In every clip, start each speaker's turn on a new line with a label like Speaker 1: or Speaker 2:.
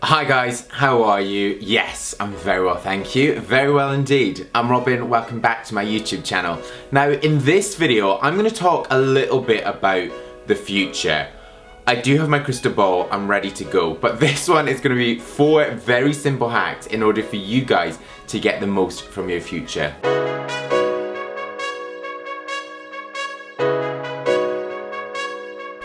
Speaker 1: Hi guys, how are you? Yes, I'm very well, thank you. Very well indeed. I'm Robin, welcome back to my YouTube channel. Now in this video, I'm going to talk a little bit about the future. I do have my crystal ball, I'm ready to go, but this one is going to be 4 very simple hacks in order for you guys to get the most from your future.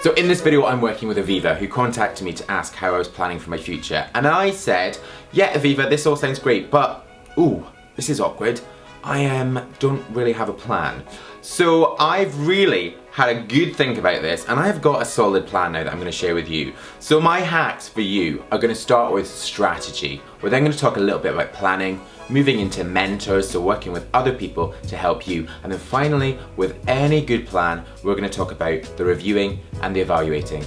Speaker 1: So in this video I'm working with AVIVA, who contacted me to ask how I was planning for my future, and I said, yeah AVIVA, this all sounds great, but ooh, this is awkward. I don't really have a plan. So I've really had a good think about this, and I've got a solid plan now that I'm going to share with you. So my hacks for you are going to start with strategy. We're then going to talk a little bit about planning, moving into mentors, so working with other people to help you, and then finally, with any good plan, we're going to talk about the reviewing and the evaluating.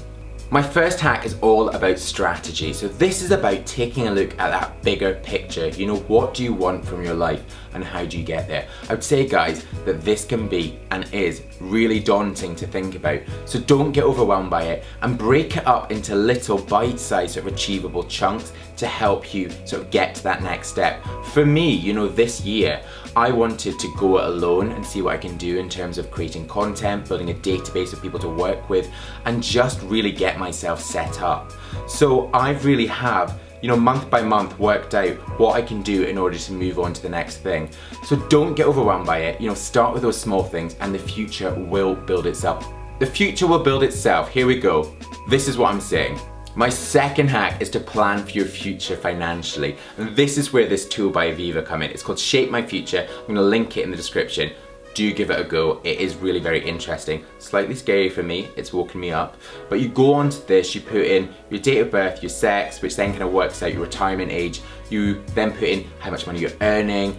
Speaker 1: My first hack is all about strategy. So this is about taking a look at that bigger picture. You know, what do you want from your life and how do you get there? I would say, guys, that this can be and is really daunting to think about. So don't get overwhelmed by it and break it up into little bite-sized sort of achievable chunks to help you sort of get to that next step. For me, you know, this year, I wanted to go it alone and see what I can do in terms of creating content, building a database of people to work with, and just really get myself set up. So I really have, you know, month by month worked out what I can do in order to move on to the next thing. So don't get overwhelmed by it. You know, start with those small things and the future will build itself. The future will build itself. Here we go. This is what I'm saying. My second hack is to plan for your future financially. And this is where this tool by AVIVA come in. It's called Shape My Future. I'm gonna link it in the description. Do give it a go. It is really very interesting. Slightly scary for me, it's woken me up. But you go onto this, you put in your date of birth, your sex, which then kind of works out your retirement age. You then put in how much money you're earning,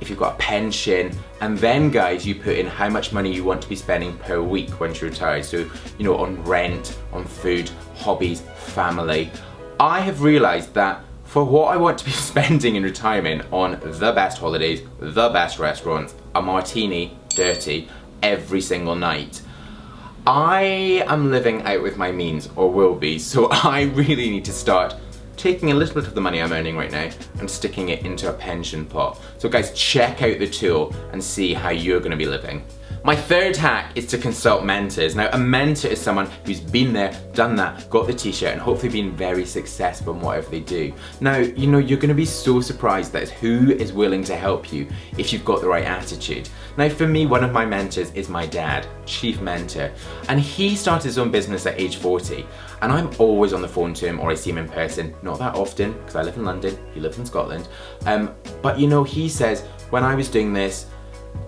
Speaker 1: if you've got a pension, and then guys, you put in how much money you want to be spending per week once you're retired. So, you know, on rent, on food, hobbies, family. I have realized that for what I want to be spending in retirement on the best holidays, the best restaurants, a martini, dirty, every single night, I am living out with my means, or will be, so I really need to start taking a little bit of the money I'm earning right now and sticking it into a pension pot. So guys, check out the tool and see how you're going to be living. My third hack is to consult mentors. Now, a mentor is someone who's been there, done that, got the t-shirt, and hopefully been very successful in whatever they do. Now, you know, you're gonna be so surprised at who is willing to help you if you've got the right attitude. Now, for me, one of my mentors is my dad, chief mentor, and he started his own business at age 40, and I'm always on the phone to him or I see him in person, not that often, because I live in London, he lives in Scotland, but you know, he says, when I was doing this,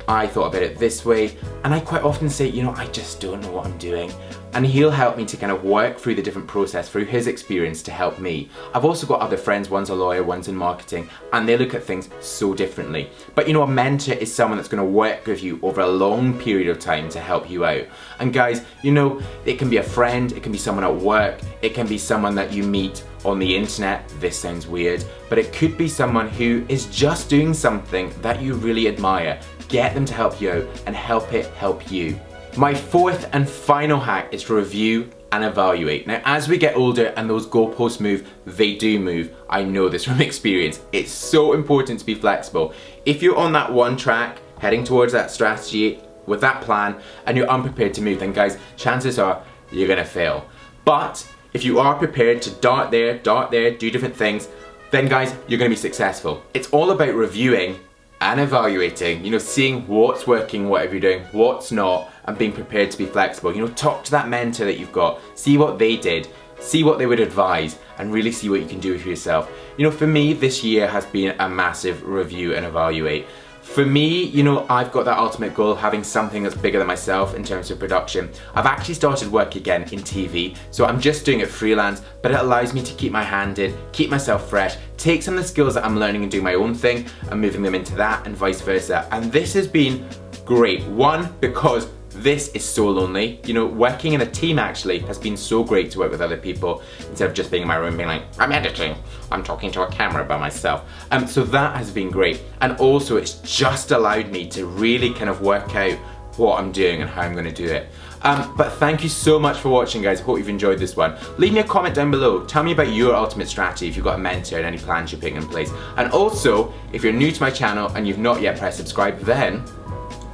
Speaker 1: I thought about it this way, and I quite often say, you know, I just don't know what I'm doing. And he'll help me to kind of work through the different process through his experience to help me. I've also got other friends, one's a lawyer, one's in marketing, and they look at things so differently. But you know, a mentor is someone that's going to work with you over a long period of time to help you out. And guys, you know, it can be a friend, it can be someone at work, it can be someone that you meet on the internet. This sounds weird, but it could be someone who is just doing something that you really admire. Get them to help you out and help it help you. My fourth and final hack is to review and evaluate. Now, as we get older and those goalposts move, they do move. I know this from experience. It's so important to be flexible. If you're on that one track, heading towards that strategy with that plan, and you're unprepared to move, then guys, chances are you're gonna fail. But if you are prepared to dart there, do different things, then guys, you're gonna be successful. It's all about reviewing and evaluating, you know, seeing what's working, whatever you're doing, what's not, and being prepared to be flexible. You know, talk to that mentor that you've got, see what they did, see what they would advise, and really see what you can do for yourself. You know, for me, this year has been a massive review and evaluate. For me, you know, I've got that ultimate goal of having something that's bigger than myself in terms of production. I've actually started work again in TV, so I'm just doing it freelance, but it allows me to keep my hand in, keep myself fresh, take some of the skills that I'm learning and doing my own thing and moving them into that and vice versa. And this has been great. One, because this is so lonely. You know, working in a team actually has been so great to work with other people instead of just being in my room being like, I'm editing, I'm talking to a camera by myself. So that has been great. And also it's just allowed me to really kind of work out what I'm doing and how I'm going to do it. But thank you so much for watching, guys. Hope you've enjoyed this one. Leave me a comment down below. Tell me about your ultimate strategy if you've got a mentor and any plans you're putting in place. And also, if you're new to my channel and you've not yet pressed subscribe, then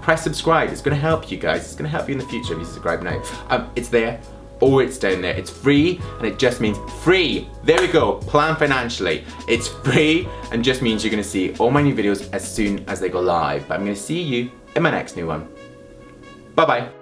Speaker 1: press subscribe. It's going to help you guys. It's going to help you in the future if you subscribe now. It's there or it's down there. It's free and it just means free. There we go. Plan financially. It's free and just means you're going to see all my new videos as soon as they go live. But I'm going to see you in my next new one. Bye bye.